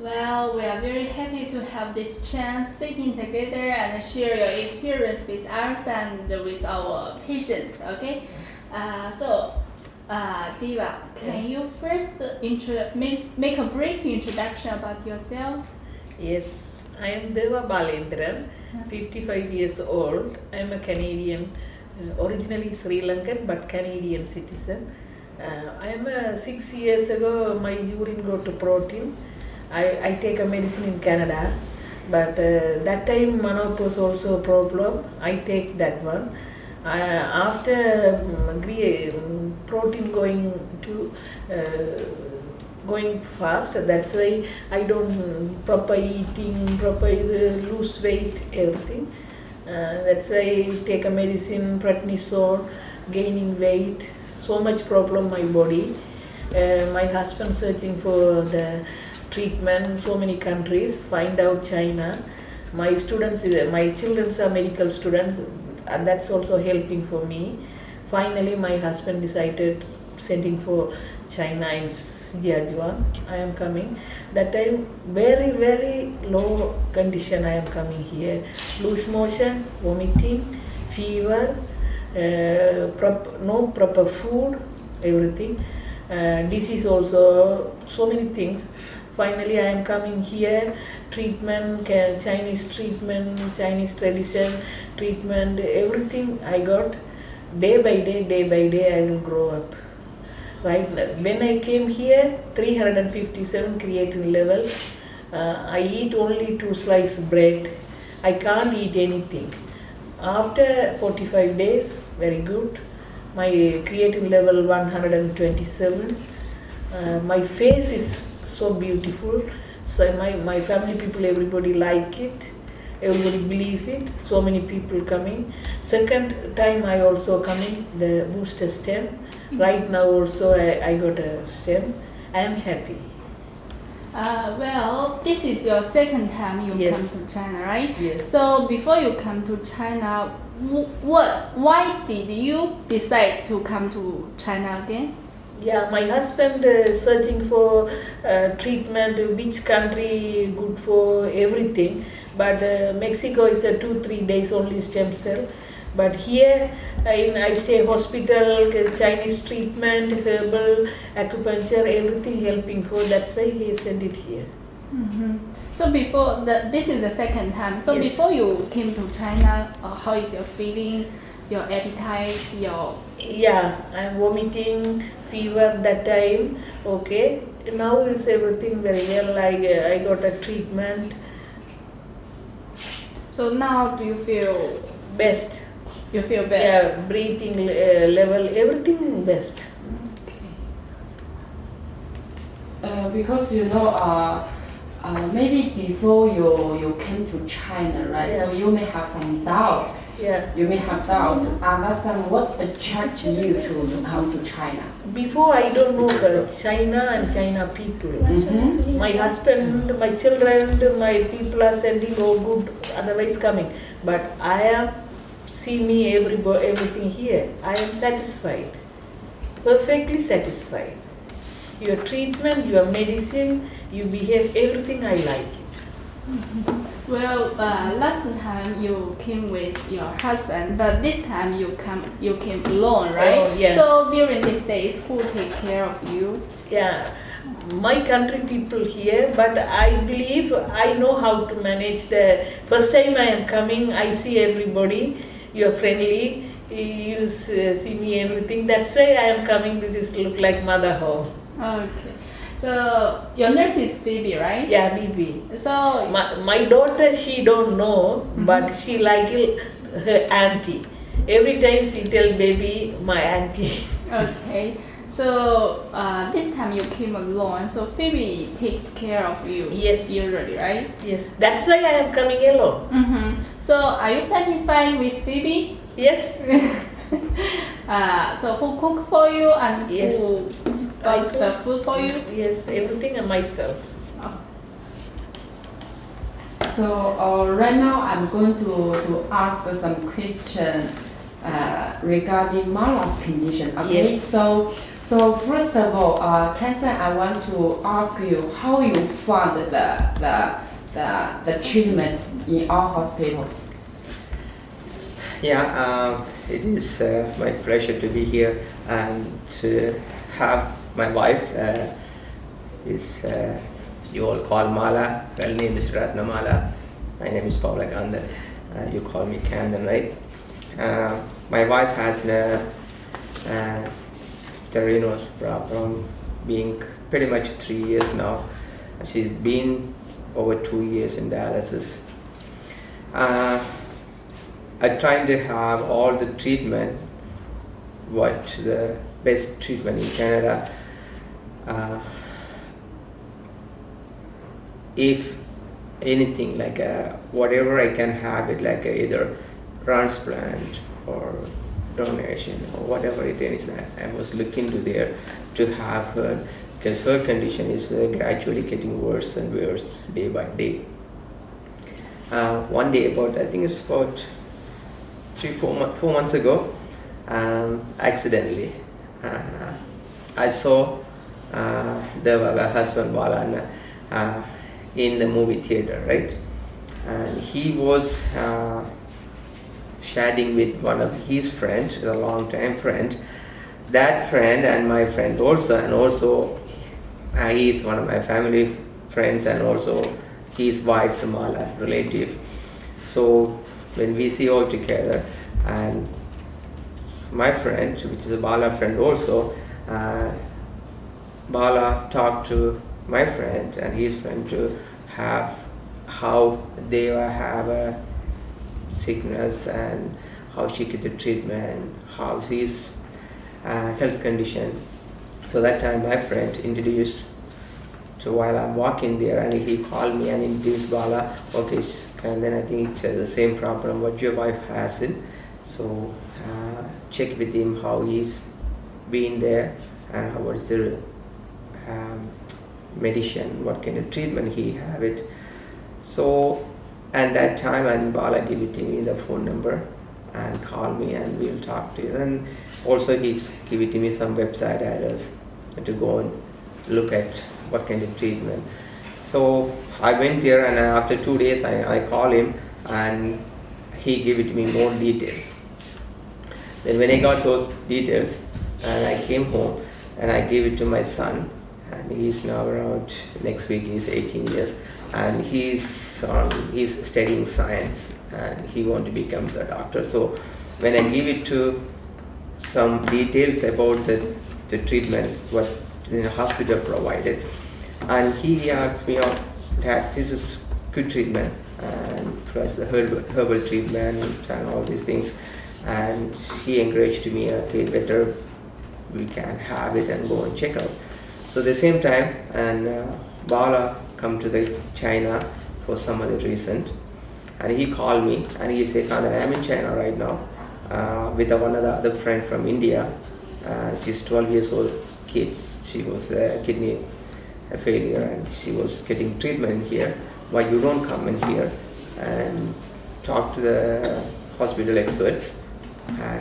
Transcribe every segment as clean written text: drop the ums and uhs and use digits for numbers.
Well, we are very happy to have this chance sitting together and share your experience with us and with our patients. Okay, Diva, can you first make a brief introduction about yourself? Yes, I am Deva Balendran, 55 years old. I am a Canadian, originally Sri Lankan but Canadian citizen. I am 6 years ago, my urine got to protein. I take a medicine in Canada, but that time menopause also a problem. I take that one. After protein going fast, that's why I don't proper eating, proper lose weight, everything. That's why I take a medicine, prednisone, gaining weight, so much problem my body. My husband searching for the treatment, so many countries, find out China. My children are medical students, and that's also helping for me. Finally, my husband decided sending for China in Shijiazhuang. I am coming. That time, very, very low condition I am coming here. Loose motion, vomiting, fever, no proper food, everything. Disease also, so many things. Finally, I am coming here, treatment, Chinese treatment, Chinese tradition, treatment, everything I got. Day by day, I will grow up. Right now, when I came here, 357 creatinine level. I eat only 2 slices bread. I can't eat anything. After 45 days, very good. My creatinine level 127. My face is so beautiful. So my family people, everybody like it. Everybody believe it. So many people coming. Second time I also coming, the booster stem. Right now also I got a stem. I am happy. Well, this is your second time you come to China, right? Yes. So before you come to China, why did you decide to come to China again? Yeah, my husband searching for treatment, which country good for everything. But Mexico is a 2-3 days only stem cell. But here I stay hospital, Chinese treatment, herbal, acupuncture, everything helping for. That's why he sent it here. Mm-hmm. So this is the second time. So Yes. Before you came to China, how is your feeling, your appetite, Yeah, I'm vomiting, fever that time. Okay, now is everything very well. I got a treatment. So now do you feel Best. you feel best? Yeah, breathing level, everything best. Because maybe before you came to China, right? Yeah. So you may have some doubts. Yeah. You may have doubts. Understand what attracted you to come to China? Before I don't know China and China people. Mm-hmm. My husband, my children, my people are sending, oh good, otherwise coming. But I am everything here. I am satisfied, perfectly satisfied. Your treatment, your medicine, you behave, everything I like it. Well, last time you came with your husband, but this time you came alone, right? Oh, yeah. So during these days, who take care of you? Yeah, my country people here, but I believe I know how to manage. The first time I am coming, I see everybody, you're friendly, you see me everything. That's why I am coming. This is look like mother home. Okay. So your nurse is Phoebe, right? Yeah, baby. So My daughter, she don't know, but she like her auntie. Every time she tell baby, my auntie. Okay. So this time you came alone. So Phoebe takes care of you. Yes. Usually, right? Yes, that's why I am coming alone. Mm-hmm. So are you satisfied with Phoebe? Yes. So who cook for you and Yes. who bought the food for you? Yes, everything and myself. Oh. So right now I'm going to ask some question regarding Mala's condition. Okay, Yes. so first of all, Tansen, I want to ask you how you found the treatment in our hospital. Yeah, it is my pleasure to be here and to have my wife. You all call Mala. Her name is Ratnamala. My name is Paula Gandhan. You call me Kandan, right? My wife has the renal problem, being pretty much 3 years now. She's been over 2 years in dialysis. I'm trying to have all the treatment, what the best treatment in Canada. If anything, like whatever I can have it, like either transplant or donation or whatever it is, I was looking to there to have her, because her condition is gradually getting worse and worse day by day. One day, I think it's about 4 months ago, accidentally, I saw Devaga husband Balan in the movie theater, right? And he was chatting with one of his friends, a long-time friend. That friend and my friend also, and also he is one of my family friends, and also his wife, Mala, relative. So when we see all together, and my friend, which is a Bala friend also, Bala talked to my friend and his friend to have how they have a sickness and how she get the treatment, how his health condition. So that time my friend introduced to while I'm walking there, and he called me and introduced Bala. Okay, and then I think it's the same problem what your wife has it. So check with him how he's been there and how what's the medicine, what kind of treatment he have it. So at that time, and Bala give it to me the phone number and call me and we'll talk to you. And also he's give it to me some website address to go and look at what kind of treatment. So I went there, and after 2 days I call him and he gave it to me more details. Then when I got those details and I came home and I gave it to my son, and he's now around, next week he's 18 years, and he's studying science and he want to become the doctor. So when I give it to some details about the treatment what the hospital provided, and he asked me, oh, Dad, this is good treatment, and plus the herbal treatment and all these things, and he encouraged me, okay, better we can have it and go and check out. So the same time, and Bala come to the China for some other reason, and he called me and he said, I'm in China right now with one of the other friend from India. She's 12 years old kids. She was a kidney failure and she was getting treatment here. Why you don't come in here and talk to the hospital experts?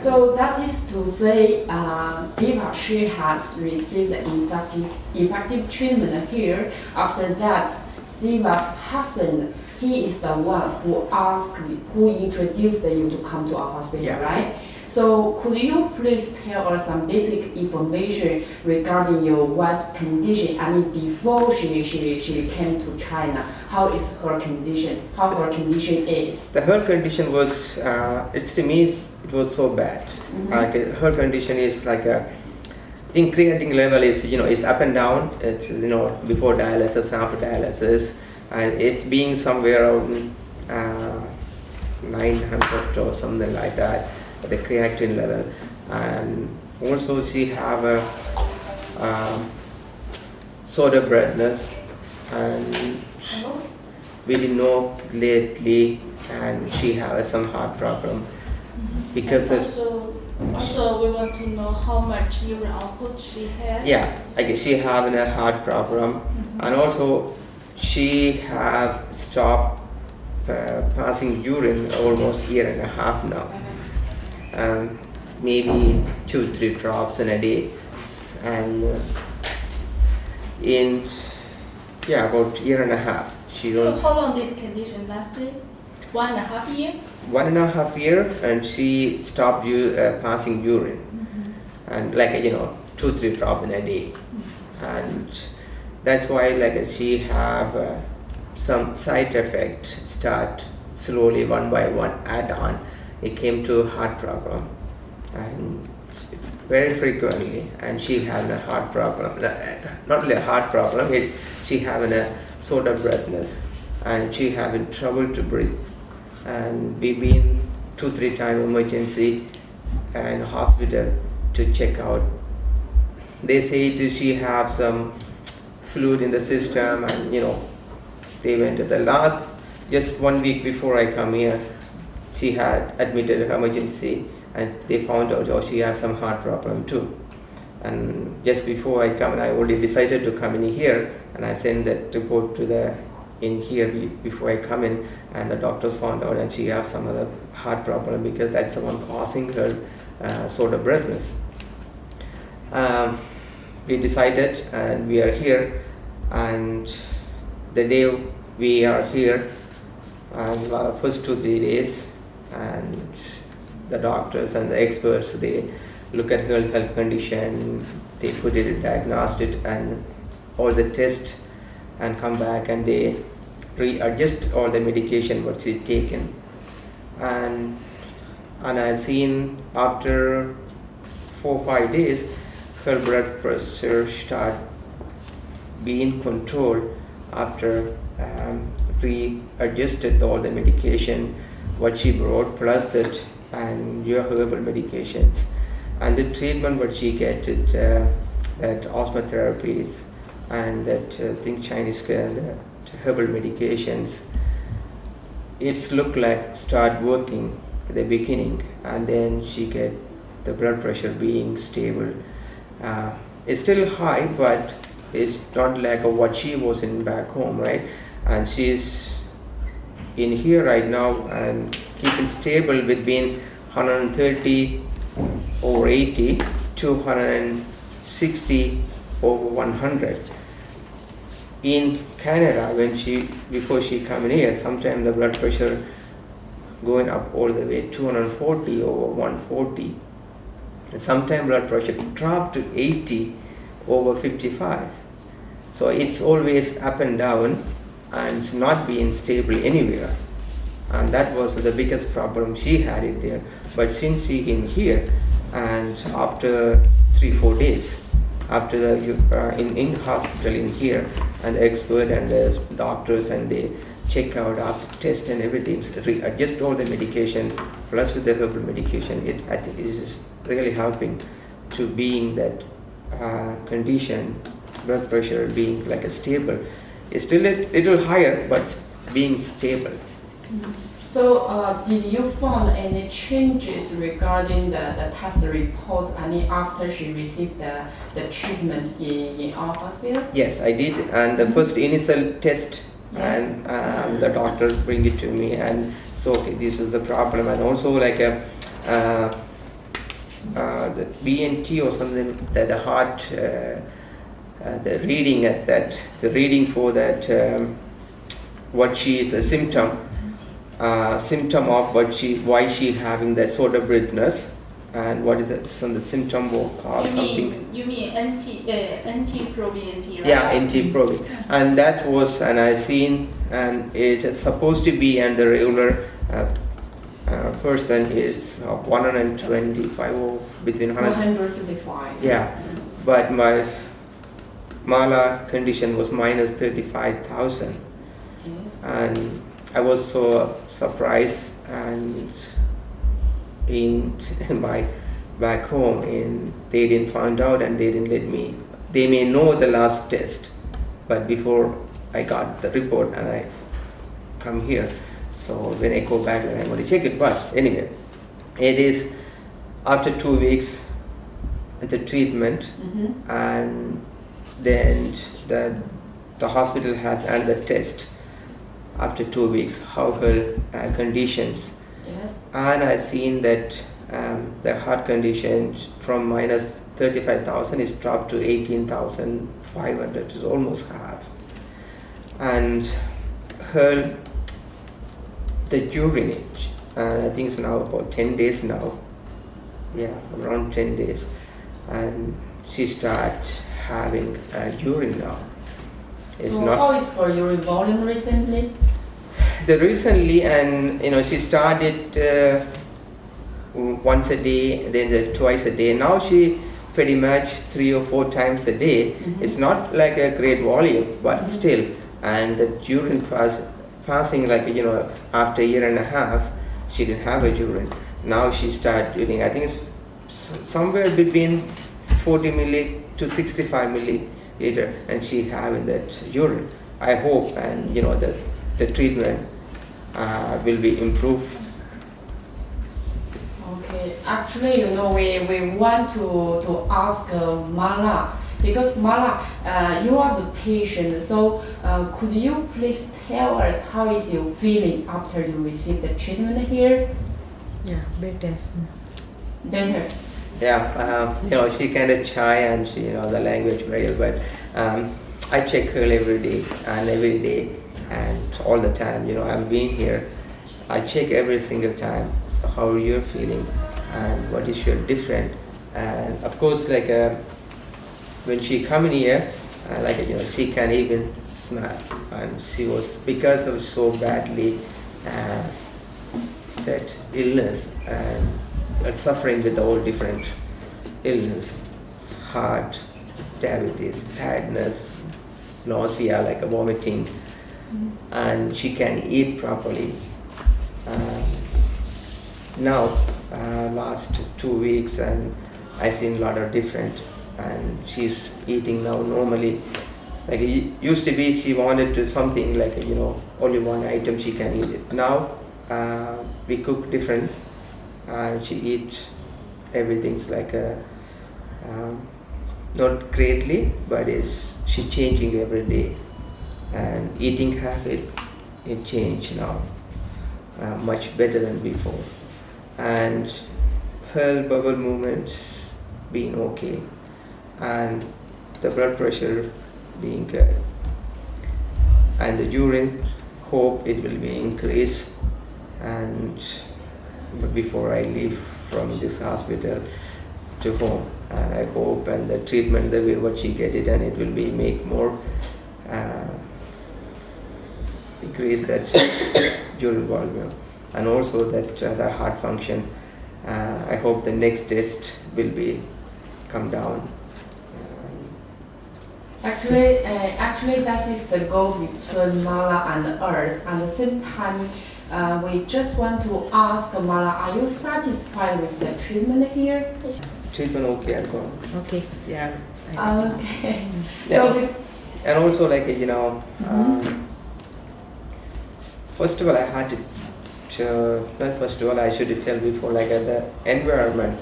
So that is to say, Diva, she has received effective treatment here. After that, Diva's husband, he is the one who introduced you to come to our hospital, yeah. Right? So could you please tell us some basic information regarding your wife's condition? I mean, before she came to China, how is her condition? How her condition is? Her condition was, to me, it was so bad. Mm-hmm. Like her condition is like I think creatinine level is is up and down. It's before dialysis and after dialysis, and it's being somewhere around 900 or something like that. The creatinine level, and also she have a sort of redness, and we didn't know lately, and she has some heart problem because also we want to know how much urine output she had. Yeah, I guess she having a heart problem, and also she have stopped passing urine almost 1.5 years now. maybe 2-3 drops in a day, and in about a year and a half. So how long this condition lasted? 1.5 years? 1.5 year, and she stopped passing urine, and 2-3 drop in a day, and that's why she have some side effect start slowly one by one add on. It came to heart problem, and very frequently, and she had a heart problem, not only a heart problem, she having a sort of breathlessness, and she having trouble to breathe, and we been 2-3 times emergency and hospital to check out. They say does she have some fluid in the system, and they went to the last, just 1 week before I come here, she had admitted in emergency, and they found out she has some heart problem too. And just before I come, I already decided to come in here, and I sent that report to in here before I come in, and the doctors found out, and she has some other heart problem because that's the one causing her sort of breathlessness. We decided, and we are here, and the day we are here, and first 2-3 days, and the doctors and the experts, they look at her health condition, they put it, diagnosed it, and all the tests, and come back, and they readjust all the medication what she taken, and I seen after 4-5 days her blood pressure start being controlled after readjusted all the medication what she brought, plus that and your herbal medications, and the treatment what she get it that asthma therapies, and that Chinese herbal medications, it's look like start working at the beginning, and then she get the blood pressure being stable. It's still high, but it's not like what she was in back home, right? And she's in here right now and keeping stable between 130 over 80 to 160 over 100. In Canada, before she come in here, sometimes the blood pressure going up all the way 240 over 140. And sometimes blood pressure dropped to 80 over 55. So it's always up and down, and it's not being stable anywhere. And that was the biggest problem she had it there. But since she came here, and after 3-4 days, after the in hospital in here, and the expert and the doctors, and they check out after test and everything, adjust all the medication, plus with the herbal medication, it is really helping to being that condition, blood pressure being like a stable. It's still a little higher, but being stable. So did you find any changes regarding the test report, after she received the treatment in our hospital? Yes, I did, and the first initial test, and the doctor bring it to me, and so okay, this is the problem, and also like the BNT or something, that the heart, the reading at that, the reading for that, what she is a symptom of why she having that sort of breathlessness, and what is the symptom will cause something. You mean NT-proBNP, right? Yeah, NT-proB, and that was, and I seen, and it is supposed to be, and the regular person is 125 or between 135. Yeah, but my Mala condition was minus 35,000. Yes. And I was so surprised, and in my back home, they didn't find out, and they didn't let me. They may know the last test, but before I got the report and I come here, so when I go back and I'm going to check it. But anyway, it is after 2 weeks the treatment, and then the hospital has another test after 2 weeks how her conditions. Yes. And I seen that the heart condition from minus 35,000 is dropped to 18,500, is almost half. And her, the urinage, I think it's now about 10 days now, yeah, around 10 days, and she starts having urine now. It's So not how is for urine volume recently? the recently, and she started once a day, then twice a day. Now she pretty much 3 or 4 times a day. It's not like a great volume, but still, and the urine passing like after a year and a half, she didn't have a urine. Now she started urine. I think it's somewhere between 40 milli to 65 milliliter, and she having that urine. I hope, and the treatment will be improved. Okay, actually, we want to ask Mala, because Mala, you are the patient, so could you please tell us how is your feeling after you receive the treatment here? Yeah, better. Better. Yeah, she kind of shy and she the language barrier, but I check her every day and all the time. I'm being here. I check every single time. So how are you feeling and what is your different? And of course, like when she come in here, she can even smile, and she was, because of so badly that illness and suffering with all different illness, heart, diabetes, tiredness, nausea, like a vomiting, and she can eat properly. Now, last 2 weeks, and I seen a lot of different, and she's eating now normally. Like it used to be, she wanted to something like only one item she can eat it. Now we cook different, and she eats everything's like not greatly, but she changing every day, and eating habit it changed now, much better than before, and her bowel movements being okay, and the blood pressure being good, and the urine, hope it will be increased. And before I leave from this hospital to home, and I hope, and the treatment, the way what she get it, and it will be make more increase that urine volume, and also that the heart function. I hope the next test will be come down. Actually, that is the goal between Mala and us. At the same time, we just want to ask Mala, are you satisfied with the treatment here? Treatment okay, I'm going. Okay, yeah. Okay. Yeah. So, And also like first of all, I had to not first of all, I should tell before, like the environment.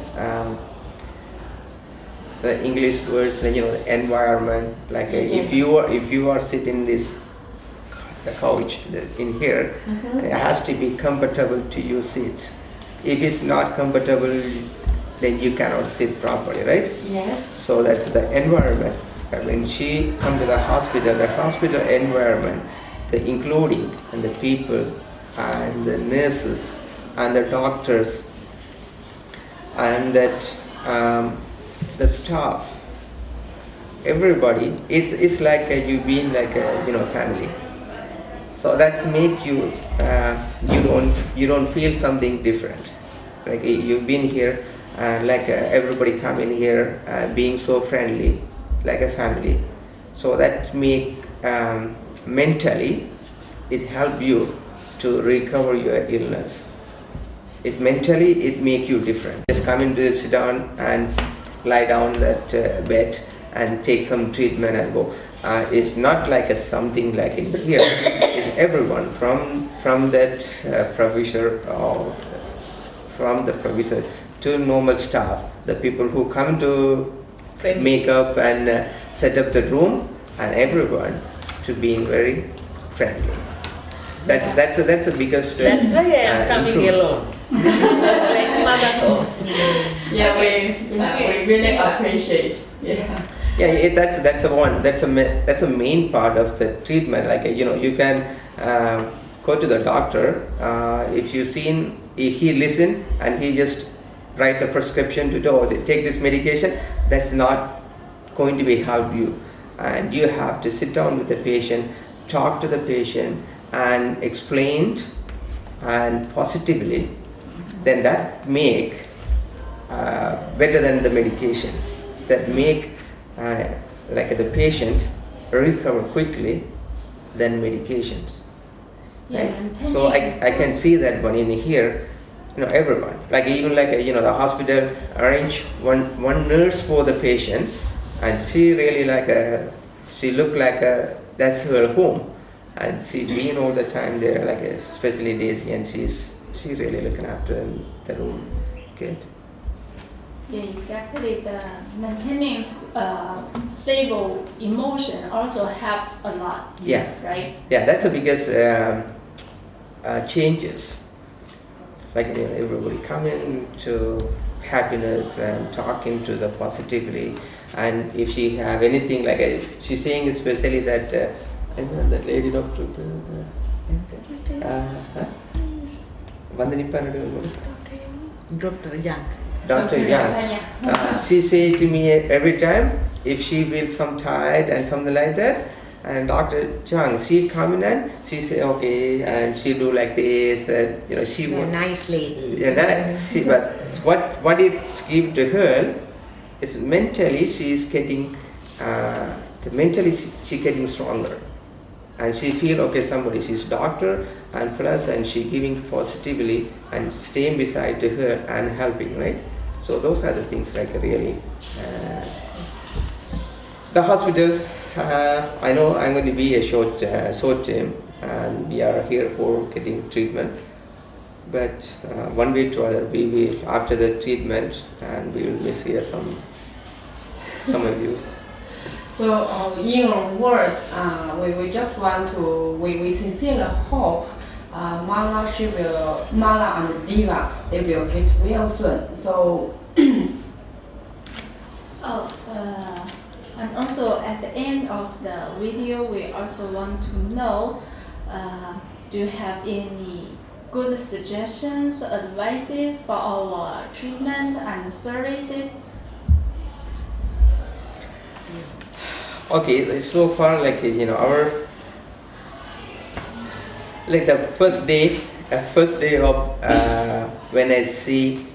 The English words, the environment. Like if you are sitting the couch in here, it has to be comfortable to you sit. If it's not comfortable, then you cannot sit properly, right? yes. So that's the environment. When she come to the hospital environment, the including and the people and the nurses and the doctors and that the staff, everybody, it's like you being like a family. So that make you you don't feel something different. Like you've been here, and like everybody come in here being so friendly, like a family. So that make mentally it help you to recover your illness. It mentally it make you different. Just come in to sit down and lie down that bed and take some treatment and go. It's not like a something like in here. It's everyone from that professor or from the professor to normal staff, the people who come to make up and set up the room, and everyone to being very friendly. That's the biggest. That's why I am coming alone. Like Yeah, we really appreciate. Yeah. Yeah, that's a main part of the treatment. Like you can go to the doctor. If you seen he listen and he just write the prescription to take this medication. That's not going to be help you, and you have to sit down with the patient, talk to the patient, and explain and positively. Then that make better than the medications that make like the patients recover quickly than medications. Yeah, Right? and So I can see that one in here, everyone, like even like the hospital arrange one nurse for the patient, and she really she look like that's her home, and she been all the time there, like especially Daisy, and she really looking after the room. Good. Yeah, exactly. The maintaining stable emotion also helps a lot. Yes. Right. Yeah, that's the biggest changes. Like everybody coming to happiness and talking to the positively, and if she have anything like she's saying especially that I know that lady doctor. Dr. Young. Dr. Yang. She say to me every time if she feels some tired and something like that, and Dr. Chang, she come in and she say okay, and she do like this, and she A nice lady. yeah, but what it's give to her is mentally she is getting she getting stronger, and she feel okay somebody she's doctor and plus and she giving positively and staying beside to her and helping, right? So those are the things like really the hospital. I know I'm going to be a short term, and we are here for getting treatment. But one way to other, we will after the treatment, and we will miss here some of you. So in your word, we just want to we sincerely hope Mala and Diva they will get well soon. So. And also at the end of the video, we also want to know, do you have any good suggestions, advices for our treatment and services? Okay, so far our the first day of when I see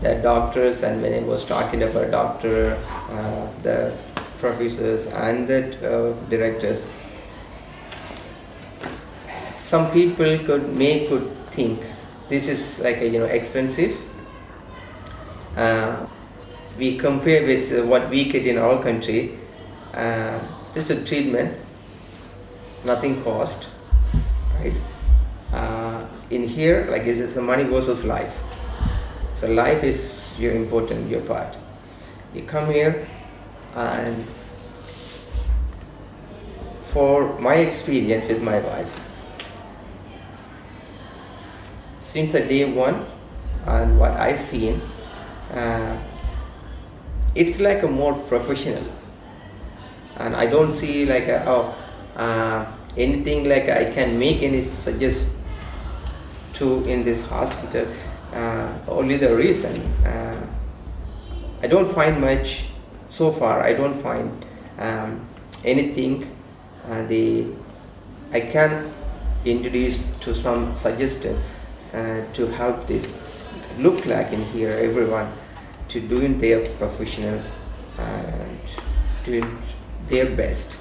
the doctors and when I was talking about doctor, the professors and the directors, some people could think this is expensive. We compare with what we get in our country. This is a treatment, nothing cost, right? In here, this is the money versus life. So life is your important, your part. You come here, and for my experience with my wife, since the day one, and what I seen, it's like a more professional, and I don't see anything I can make any suggest to in this hospital. Only the reason I don't find much so far. I don't find anything I can introduce to some suggestion to help this look like in here everyone to doing their professional and doing their best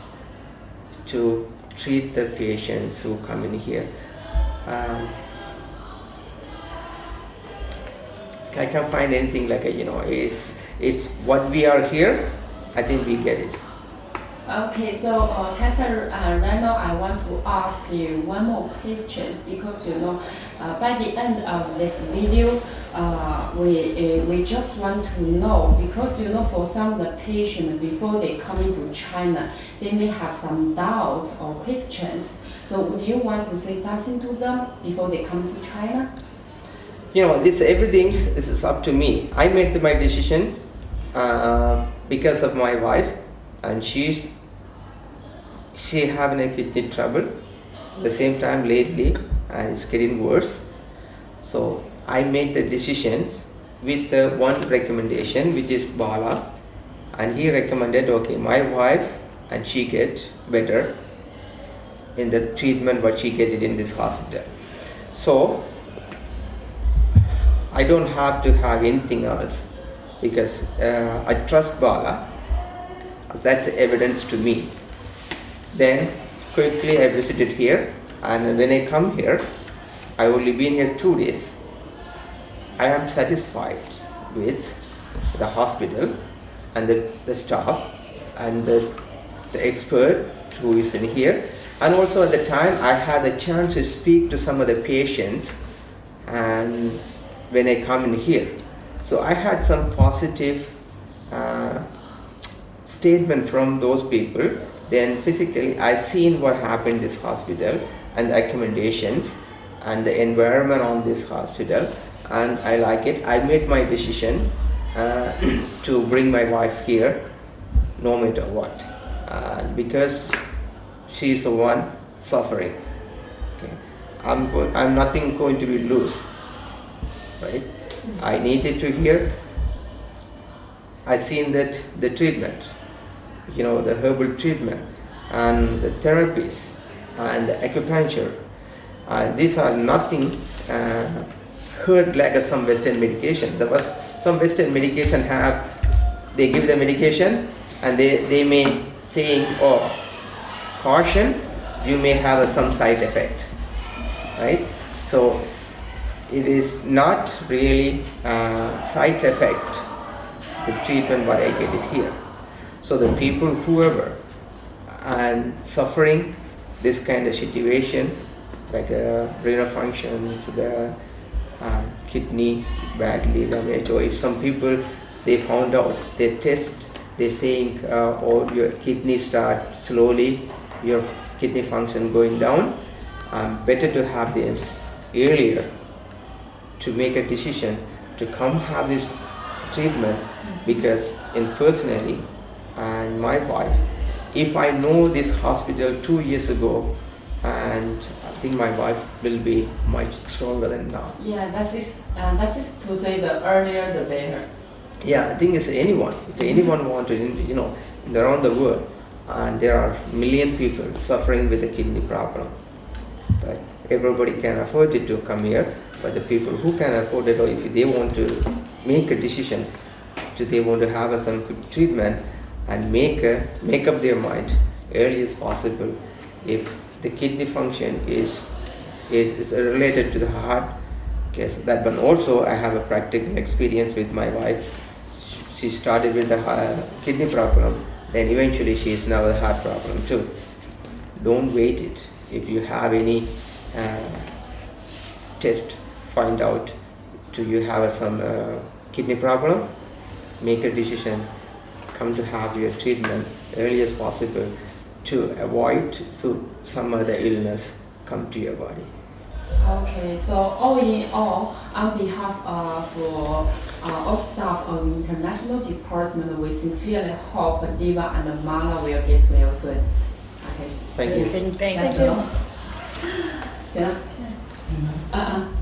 to treat the patients who come in here. I can't find anything it's what we are here. I think we get it. Okay, so Cancer Renal, I want to ask you one more question because by the end of this video, we just want to know because for some of the patients before they come into China, they may have some doubts or questions. So would you want to say something to them before they come to China? this everything is up to me. I made my decision because of my wife, and she having a kidney trouble. At the same time lately, and it's getting worse. So I made the decisions with one recommendation, which is Bala, and he recommended, okay, my wife and she get better in the treatment what she get it in this hospital. So I don't have to have anything else, because I trust Bala. That's evidence to me. Then quickly I visited here, and when I come here, I only been here 2 days. I am satisfied with the hospital and the staff and the expert who is in here. And also at the time I had the chance to speak to some of the patients, and when I come in here, so I had some positive statement from those people. Then physically I seen what happened in this hospital and the accommodations and the environment on this hospital, and I like it. I made my decision to bring my wife here no matter what, because she's the one suffering. Okay. I'm nothing going to be loose, right? I needed to hear. I seen that the treatment, the herbal treatment and the therapies and the acupuncture, these are nothing hurt like some Western medication. There was some Western medication they give the medication and they may saying, oh, caution, you may have some side effect, right? So it is not really side effect, the treatment what I get it here. So the people, whoever and suffering this kind of situation, like renal functions, the kidney badly damaged, or if some people they found out, they test, they saying, oh, your kidney start slowly, your kidney function going down, better to have them earlier to make a decision to come have this treatment, because personally and my wife, if I know this hospital 2 years ago, and I think my wife will be much stronger than now. Yeah, that is to say the earlier the better. Yeah, I think it's anyone. If anyone wanted, around the world, and there are million people suffering with a kidney problem, but everybody can afford it to come here. But the people who can afford it, or if they want to make a decision, they want to have some good treatment and make up their mind early as possible. If the kidney function is related to the heart, okay, so that one also I have a practical experience with my wife. She started with the kidney problem, then eventually she is now the heart problem too. Don't wait it. If you have any test, find out do you have some kidney problem, make a decision, come to have your treatment early as possible to avoid some other illness come to your body. Okay, so all in all, on behalf of all staff of the international department, we sincerely hope Diva and Mala will get well soon. Okay. Thank you. Thank you. That's all. 行了。